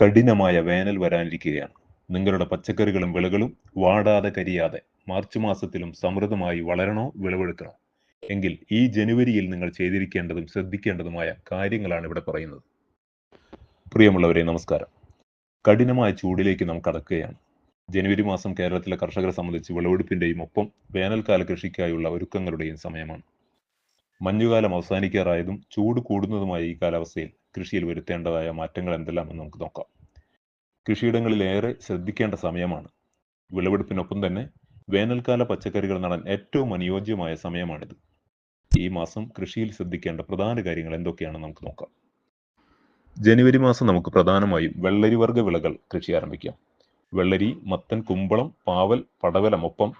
കഠിനമായ വേനൽ വരാനിരിക്കുകയാണ്. നിങ്ങളുടെ പച്ചക്കറികളും വിളകളും വാടാതെ കരിയാതെ മാർച്ച് മാസത്തിലും സമൃദ്ധമായി വളരണോ വിളവെടുക്കണോ എങ്കിൽ ഈ ജനുവരിയിൽ നിങ്ങൾ ചെയ്തിരിക്കേണ്ടതും ശ്രദ്ധിക്കേണ്ടതുമായ കാര്യങ്ങളാണ് ഇവിടെ പറയുന്നത്. പ്രിയമുള്ളവരെ നമസ്കാരം. കഠിനമായ ചൂടിലേക്ക് നാം കടക്കുകയാണ്. ജനുവരി മാസം കേരളത്തിലെ കർഷകരെ സംബന്ധിച്ച് വിളവെടുപ്പിന്റെയും ഒപ്പം വേനൽക്കാല കൃഷിക്കായുള്ള ഒരുക്കങ്ങളുടെയും സമയമാണ്. മഞ്ഞുകാലം അവസാനിക്കാറായതും ചൂട് കൂടുന്നതുമായ ഈ കാലാവസ്ഥയിൽ കൃഷിയിൽ വരുത്തേണ്ടതായ മാറ്റങ്ങൾ എന്തെല്ലാമെന്ന് നമുക്ക് നോക്കാം. കൃഷിയിടങ്ങളിലേറെ ശ്രദ്ധിക്കേണ്ട സമയമാണ്. വിളവെടുപ്പിനൊപ്പം തന്നെ വേനൽക്കാല പച്ചക്കറികൾ നടാൻ ഏറ്റവും അനുയോജ്യമായ സമയമാണിത്. ഈ മാസം കൃഷിയിൽ ശ്രദ്ധിക്കേണ്ട പ്രധാന കാര്യങ്ങൾ എന്തൊക്കെയാണെന്ന് നമുക്ക് നോക്കാം. ജനുവരി മാസം നമുക്ക് പ്രധാനമായും വെള്ളരി വർഗ്ഗ വിളകൾ കൃഷി ആരംഭിക്കാം. വെള്ളരി, മത്തൻ, കുമ്പളം, പാവൽ, പടവലം, ഒപ്പം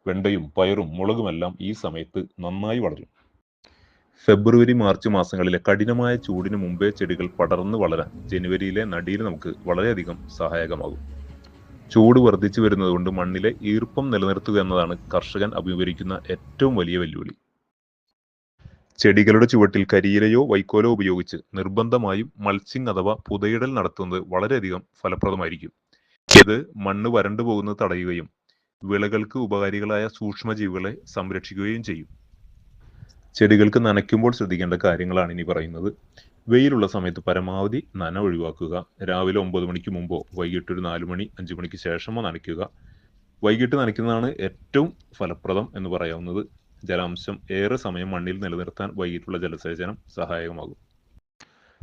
വെണ്ടയും പയറും മുളകുമെല്ലാം ഈ സമയത്ത് നന്നായി വളരും. ഫെബ്രുവരി മാർച്ച് മാസങ്ങളിലെ കഠിനമായ ചൂടിന് മുമ്പേ ചെടികൾ പടർന്നു വളരാൻ ജനുവരിയിലെ നടിയിൽ നമുക്ക് വളരെയധികം സഹായകമാകും. ചൂട് വർദ്ധിച്ചു വരുന്നതുകൊണ്ട് മണ്ണിലെ ഈർപ്പം നിലനിർത്തുക എന്നതാണ് കർഷകൻ അഭിമുഖീകരിക്കുന്ന ഏറ്റവും വലിയ വെല്ലുവിളി. ചെടികളുടെ ചുവട്ടിൽ കരിയിലയോ വൈക്കോലോ ഉപയോഗിച്ച് നിർബന്ധമായും മൾച്ചിങ് അഥവാ പുതയിടൽ നടത്തുന്നത് വളരെയധികം ഫലപ്രദമായിരിക്കും. ഇത് മണ്ണ് വരണ്ടു പോകുന്നത് തടയുകയും വിളകൾക്ക് ഉപകാരികളായ സൂക്ഷ്മജീവികളെ സംരക്ഷിക്കുകയും ചെയ്യും. ചെടികൾക്ക് നനയ്ക്കുമ്പോൾ ശ്രദ്ധിക്കേണ്ട കാര്യങ്ങളാണ് ഇനി പറയുന്നത്. വെയിലുള്ള സമയത്ത് പരമാവധി നന ഒഴിവാക്കുക. രാവിലെ 9 മണിക്ക് മുമ്പോ വൈകിട്ട് ഒരു 4 മണി 5 മണിക്ക് ശേഷമോ നനയ്ക്കുക. വൈകിട്ട് നനയ്ക്കുന്നതാണ് ഏറ്റവും ഫലപ്രദം എന്ന് പറയാവുന്നത്. ജലാംശം ഏറെ സമയം മണ്ണിൽ നിലനിർത്താൻ വൈകിട്ടുള്ള ജലസേചനം സഹായകമാകും.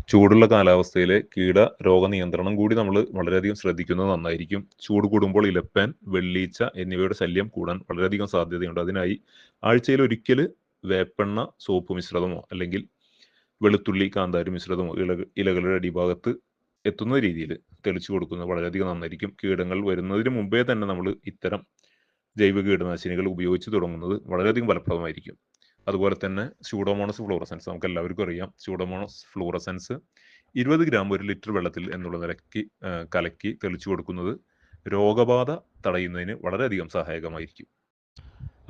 ചൂടുള്ള കാലാവസ്ഥയിലെ കീട രോഗനിയന്ത്രണം കൂടി നമ്മൾ വളരെയധികം ശ്രദ്ധിക്കുന്നത് നന്നായിരിക്കും. ചൂട് കൂടുമ്പോൾ ഇലപ്പേൻ, വെള്ളീച്ച എന്നിവയുടെ ശല്യം കൂടാൻ വളരെയധികം സാധ്യതയുണ്ട്. അതിനായി ആഴ്ചയിൽ ഒരിക്കൽ വേപ്പെണ്ണ സോപ്പ് മിശ്രിതമോ അല്ലെങ്കിൽ വെളുത്തുള്ളി കാന്താരി മിശ്രിതമോ ഇലകളുടെ അടിഭാഗത്ത് എത്തുന്ന രീതിയിൽ തെളിച്ചു കൊടുക്കുന്നത് വളരെയധികം നന്നായിരിക്കും. കീടങ്ങൾ വരുന്നതിന് മുമ്പേ തന്നെ നമ്മൾ ഇത്തരം ജൈവ കീടനാശിനികൾ ഉപയോഗിച്ച് തുടങ്ങുന്നത് വളരെയധികം ഫലപ്രദമായിരിക്കും. അതുപോലെ തന്നെ സ്യൂഡോമോണസ് ഫ്ലൂറസെൻസ് നമുക്ക് എല്ലാവർക്കും അറിയാം. സ്യൂഡോമോണസ് ഫ്ലൂറസെൻസ് 20 ഗ്രാം 1 ലിറ്റർ വെള്ളത്തിൽ എന്നുള്ള നിലയ്ക്ക് കലക്കി തെളിച്ചു കൊടുക്കുന്നത് രോഗബാധ തടയുന്നതിന് വളരെയധികം സഹായകമായിരിക്കും.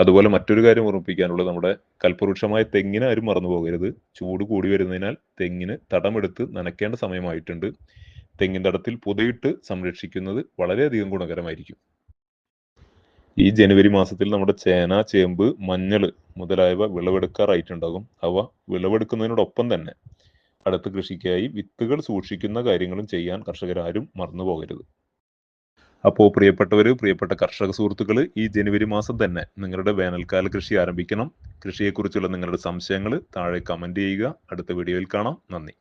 അതുപോലെ മറ്റൊരു കാര്യം ഓർമ്മിപ്പിക്കാനുള്ളത്, നമ്മുടെ കൽപ്പവൃക്ഷമായ തെങ്ങിന് ആരും മറന്നു പോകരുത്. ചൂട് കൂടി വരുന്നതിനാൽ തെങ്ങിന് തടമെടുത്ത് നനയ്ക്കേണ്ട സമയമായിട്ടുണ്ട്. തെങ്ങിൻ തടത്തിൽ പുതയിട്ട് സംരക്ഷിക്കുന്നത് വളരെയധികം ഗുണകരമായിരിക്കും. ഈ ജനുവരി മാസത്തിൽ നമ്മുടെ ചേന, ചേമ്പ്, മഞ്ഞൾ മുതലായവ വിളവെടുക്കാറായിട്ടുണ്ടാകും. അവ വിളവെടുക്കുന്നതിനോടൊപ്പം തന്നെ അടുത്ത കൃഷിക്കായി വിത്തുകൾ സൂക്ഷിക്കുന്ന കാര്യങ്ങളും ചെയ്യാൻ കർഷകരാരും മറന്നു പോകരുത്. അപ്പോൾ പ്രിയപ്പെട്ട കർഷക സുഹൃത്തുക്കൾ, ഈ ജനുവരി മാസം തന്നെ നിങ്ങളുടെ വേനൽക്കാല കൃഷി ആരംഭിക്കണം. കൃഷിയെക്കുറിച്ചുള്ള നിങ്ങളുടെ സംശയങ്ങൾ താഴെ കമന്റ് ചെയ്യുക. അടുത്ത വീഡിയോയിൽ കാണാം. നന്ദി.